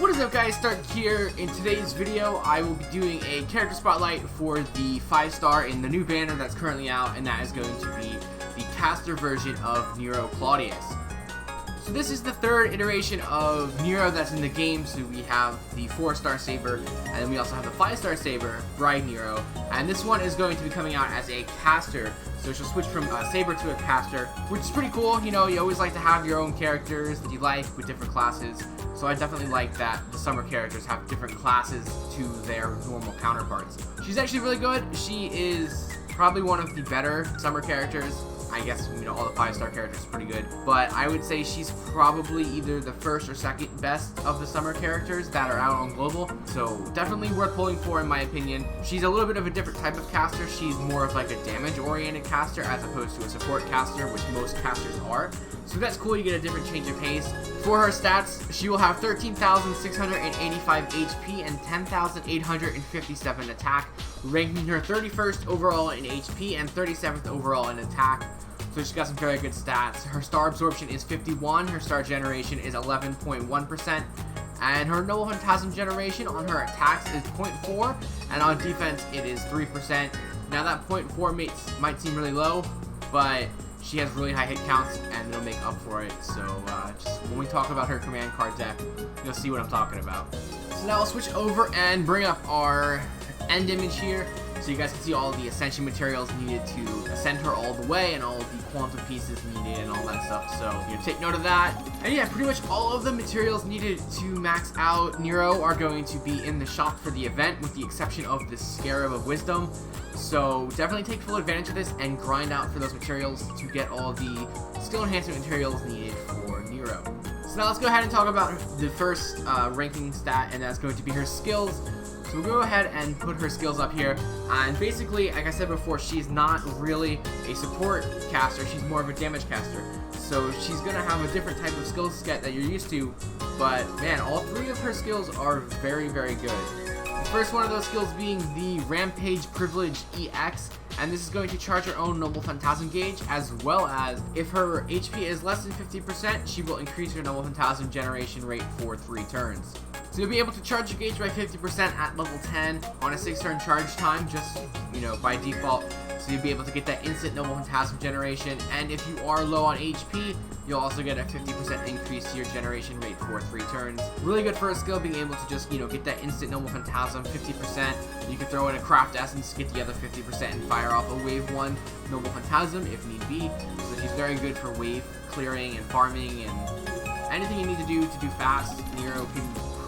What is up, guys? Stark here. In today's video, I will be doing a character spotlight for the 5-star in the new banner that's currently out, and that is going to be the caster version of Nero Claudius. So this is the third iteration of Nero that's in the game. So we have the 4-star Saber, and then we also have the 5-star Saber, Bride Nero, and this one is going to be coming out as a caster. So she'll switch from Saber to a caster, which is pretty cool. You know, you always like to have your own characters that you like with different classes. So I definitely like that the summer characters have different classes to their normal counterparts. She's actually really good. She is probably one of the better summer characters. I guess, you know, all the 5-star characters are pretty good, but I would say she's probably either the first or second best of the summer characters that are out on global, so definitely worth pulling for in my opinion. She's a little bit of a different type of caster. She's more of like a damage-oriented caster as opposed to a support caster, which most casters are, so that's cool. You get a different change of pace. For her stats, she will have 13,685 HP and 10,857 attack, ranking her 31st overall in HP and 37th overall in attack. So she's got some very good stats. Her star absorption is 51, her star generation is 11.1%, and her noble phantasm generation on her attacks is 0.4, and on defense it is 3%. Now that 0.4 might seem really low, but she has really high hit counts, and it'll make up for it. So just when we talk about her command card deck, you'll see what I'm talking about. So now I'll switch over and bring up our end image here, so you guys can see all the ascension materials needed to ascend her all the way, and all the quantum pieces needed, and all that stuff. So you know, take note of that. And yeah, pretty much all of the materials needed to max out Nero are going to be in the shop for the event, with the exception of the Scarab of Wisdom. So definitely take full advantage of this and grind out for those materials to get all the skill enhancement materials needed for Nero. So now let's go ahead and talk about the first ranking stat, and that's going to be her skills. So we'll go ahead and put her skills up here, and basically, like I said before, she's not really a support caster, she's more of a damage caster. So she's going to have a different type of skill set that you're used to, but man, all three of her skills are very, very good. The first one of those skills being the Rampage Privilege EX, and this is going to charge her own Noble Phantasm gauge, as well as if her HP is less than 50%, she will increase her Noble Phantasm generation rate for 3 turns. So you'll be able to charge your gauge by 50% at level 10 on a 6-turn charge time, just, you know, by default. So you'll be able to get that instant Noble Phantasm generation, and if you are low on HP, you'll also get a 50% increase to your generation rate for 3 turns. Really good for a skill, being able to just, you know, get that instant Noble Phantasm 50%. You can throw in a Craft Essence, get the other 50%, and fire off a Wave 1 Noble Phantasm if need be. So she's very good for wave clearing and farming, and anything you need to do fast, Nero can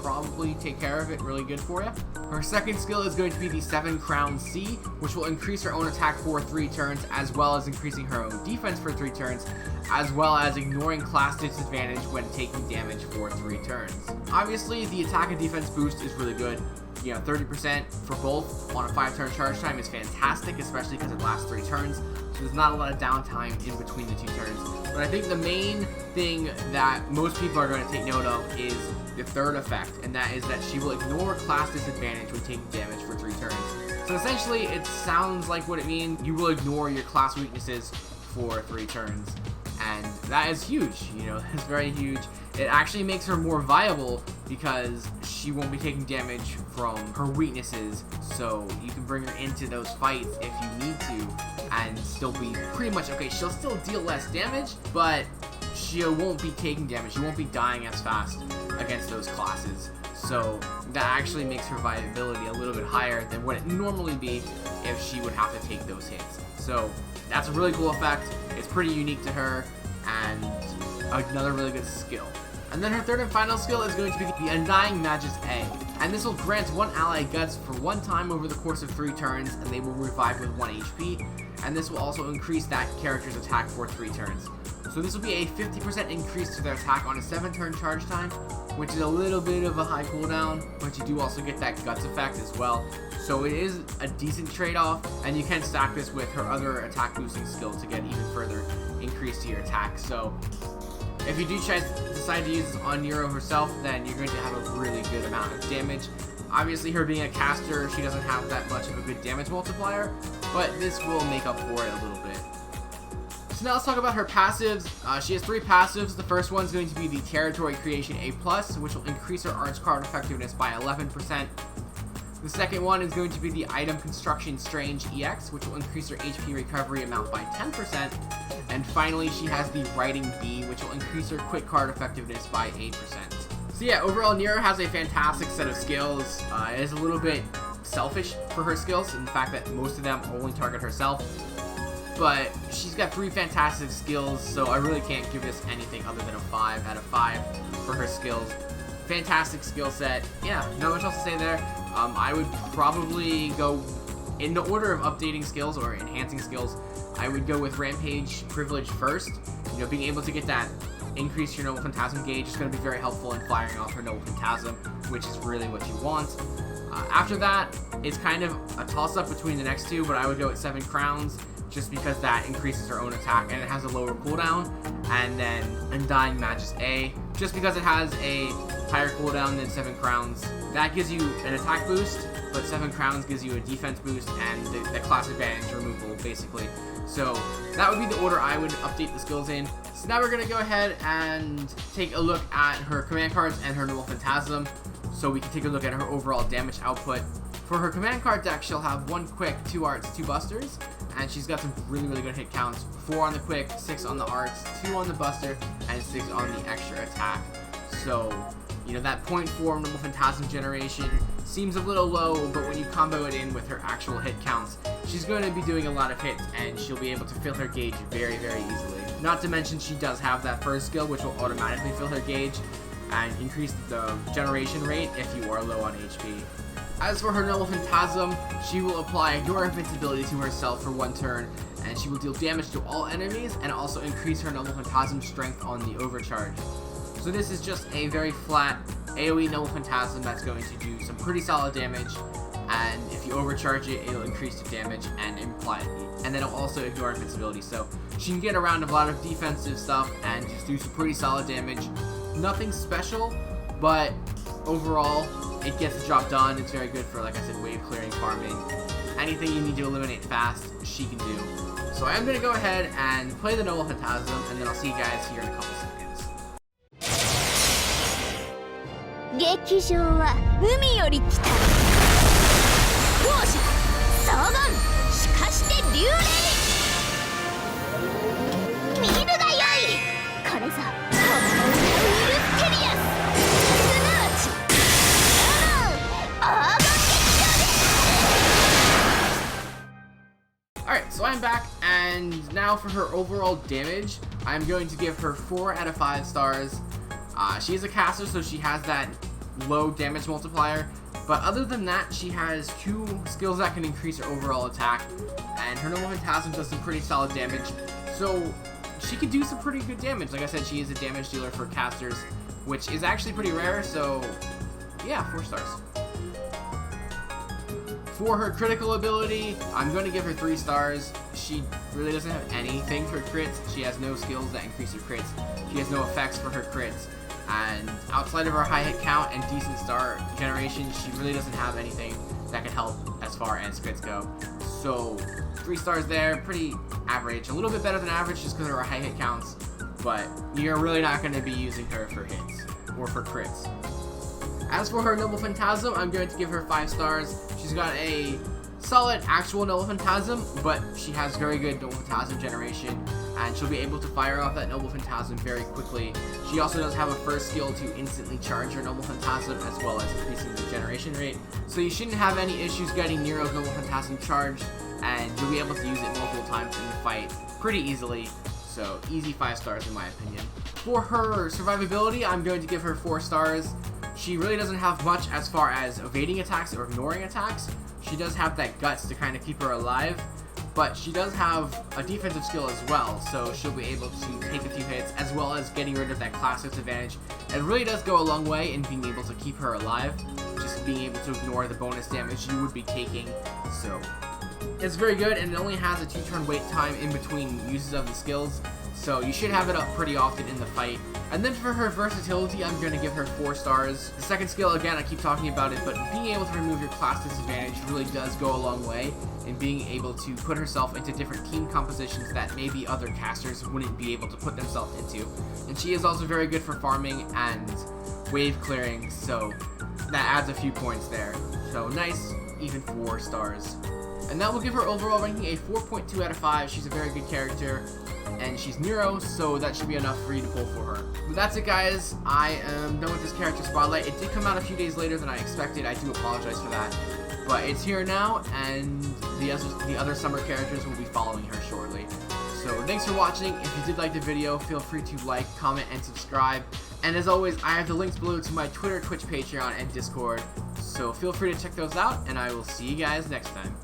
probably take care of it really good for you. Her second skill is going to be the 7 Crown C, which will increase her own attack for 3 turns, as well as increasing her own defense for 3 turns, as well as ignoring class disadvantage when taking damage for 3 turns. Obviously, the attack and defense boost is really good. You know, 30% for both on a 5-turn charge time is fantastic, especially because it lasts 3 turns. So there's not a lot of downtime in between the 2 turns. But I think the main thing that most people are going to take note of is the third effect, and that is that she will ignore class disadvantage when taking damage for 3 turns. So essentially, it sounds like what it means. You will ignore your class weaknesses for 3 turns, and that is huge. You know, it's very huge. It actually makes her more viable because she won't be taking damage from her weaknesses, so you can bring her into those fights if you need to and still be pretty much okay. She'll still deal less damage, but she won't be taking damage. She won't be dying as fast against those classes, so that actually makes her viability a little bit higher than what it normally be if she would have to take those hits. So that's a really cool effect. It's pretty unique to her, and another really good skill. And then her third and final skill is going to be the Undying Magus A, and this will grant 1 ally guts for 1 time over the course of 3 turns, and they will revive with 1 HP, and this will also increase that character's attack for 3 turns. So this will be a 50% increase to their attack on a 7-turn charge time, which is a little bit of a high cooldown, but you do also get that guts effect as well. So it is a decent trade-off, and you can stack this with her other attack boosting skill to get even further increase to your attack. So if you do decide to use this on Nero herself, then you're going to have a really good amount of damage. Obviously, her being a caster, she doesn't have that much of a good damage multiplier, but this will make up for it a little bit. So now let's talk about her passives. She has 3 passives. The first one is going to be the Territory Creation A+, which will increase her arts card effectiveness by 11%. The second one is going to be the Item Construction Strange EX, which will increase her HP recovery amount by 10%. And finally, she has the Writing B, which will increase her quick card effectiveness by 8%. So yeah, overall, Nero has a fantastic set of skills. It is a little bit selfish for her skills, in the fact that most of them only target herself. But she's got 3 fantastic skills, so I really can't give this anything other than a 5 out of 5 for her skills. Fantastic skill set. Yeah, not much else to say there. I would probably go in the order of updating skills or enhancing skills. I would go with Rampage Privilege first. You know, being able to get that increase your Noble Phantasm gauge is going to be very helpful in firing off her Noble Phantasm, which is really what you want. After that, it's kind of a toss-up between the next 2, but I would go with 7 Crowns, just because that increases her own attack and it has a lower cooldown. And then Undying Magus A, just because it has a higher cooldown than 7 Crowns. That gives you an attack boost, but 7 Crowns gives you a defense boost and the class advantage removal, basically. So that would be the order I would update the skills in. So now we're going to go ahead and take a look at her command cards and her Noble Phantasm, so we can take a look at her overall damage output. For her command card deck, she'll have 1 quick, 2 arts, 2 busters, and she's got some really good hit counts. 4 on the quick, 6 on the arts, 2 on the buster, and 6 on the extra attack. So, you know, that 0.4 Noble Phantasm generation seems a little low, but when you combo it in with her actual hit counts, she's going to be doing a lot of hits, and she'll be able to fill her gauge very easily. Not to mention, she does have that first skill, which will automatically fill her gauge and increase the generation rate if you are low on HP. As for her Noble Phantasm, she will apply Ignore Invincibility to herself for 1 turn, and she will deal damage to all enemies and also increase her Noble Phantasm strength on the overcharge. So this is just a very flat AoE Noble Phantasm that's going to do some pretty solid damage, and if you overcharge it, it'll increase the damage and then it'll also ignore invincibility. So she can get around a lot of defensive stuff and just do some pretty solid damage. Nothing special, but overall, it gets the job done. It's very good for, like I said, wave clearing, farming. Anything you need to eliminate fast, she can do. So I'm going to go ahead and play the Noble Phantasm, and then I'll see you guys here in a couple seconds. 劇場は海より来た王子総言しかして竜霊見るがよいこれぞ本物のウィルステリアスすなわち黄金劇場です Alright, so I'm back, and now for her overall damage, I'm going to give her 4 out of 5 stars. She is a caster, so she has that low damage multiplier, but other than that, she has 2 skills that can increase her overall attack, and her Noble Phantasm does some pretty solid damage, so she could do some pretty good damage. Like I said, she is a damage dealer for casters, which is actually pretty rare, so yeah, 4 stars. For her critical ability, I'm going to give her 3 stars. She really doesn't have anything for crits. She has no skills that increase her crits. She has no effects for her crits. And outside of her high hit count and decent star generation, she really doesn't have anything that can help as far as crits go. So 3 stars there, pretty average. A little bit better than average just because of her high hit counts. But you're really not going to be using her for hits or for crits. As for her Noble Phantasm, I'm going to give her 5 stars. She's got a solid actual Noble Phantasm, but she has very good Noble Phantasm generation, and she'll be able to fire off that Noble Phantasm very quickly. She also does have a first skill to instantly charge her Noble Phantasm, as well as increasing the generation rate. So you shouldn't have any issues getting Nero's Noble Phantasm charged, and you'll be able to use it multiple times in the fight pretty easily. So easy 5 stars in my opinion. For her survivability, I'm going to give her 4 stars. She really doesn't have much as far as evading attacks or ignoring attacks. She does have that guts to kind of keep her alive, but she does have a defensive skill as well, so she'll be able to take a few hits as well as getting rid of that class disadvantage. It really does go a long way in being able to keep her alive, just being able to ignore the bonus damage you would be taking. So it's very good, and it only has a 2-turn wait time in between uses of the skills, so you should have it up pretty often in the fight. And then for her versatility, I'm going to give her 4 stars. The second skill, again, I keep talking about it, but being able to remove your class disadvantage really does go a long way in being able to put herself into different team compositions that maybe other casters wouldn't be able to put themselves into. And she is also very good for farming and wave clearing, so that adds a few points there. So nice, even 4 stars. And that will give her overall ranking a 4.2 out of 5. She's a very good character, and she's Nero, so that should be enough for you to pull for her. But that's it, guys. I am done with this character spotlight. It did come out a few days later than I expected. I do apologize for that. But it's here now, and the other summer characters will be following her shortly. So thanks for watching. If you did like the video, feel free to like, comment, and subscribe. And as always, I have the links below to my Twitter, Twitch, Patreon, and Discord. So feel free to check those out, and I will see you guys next time.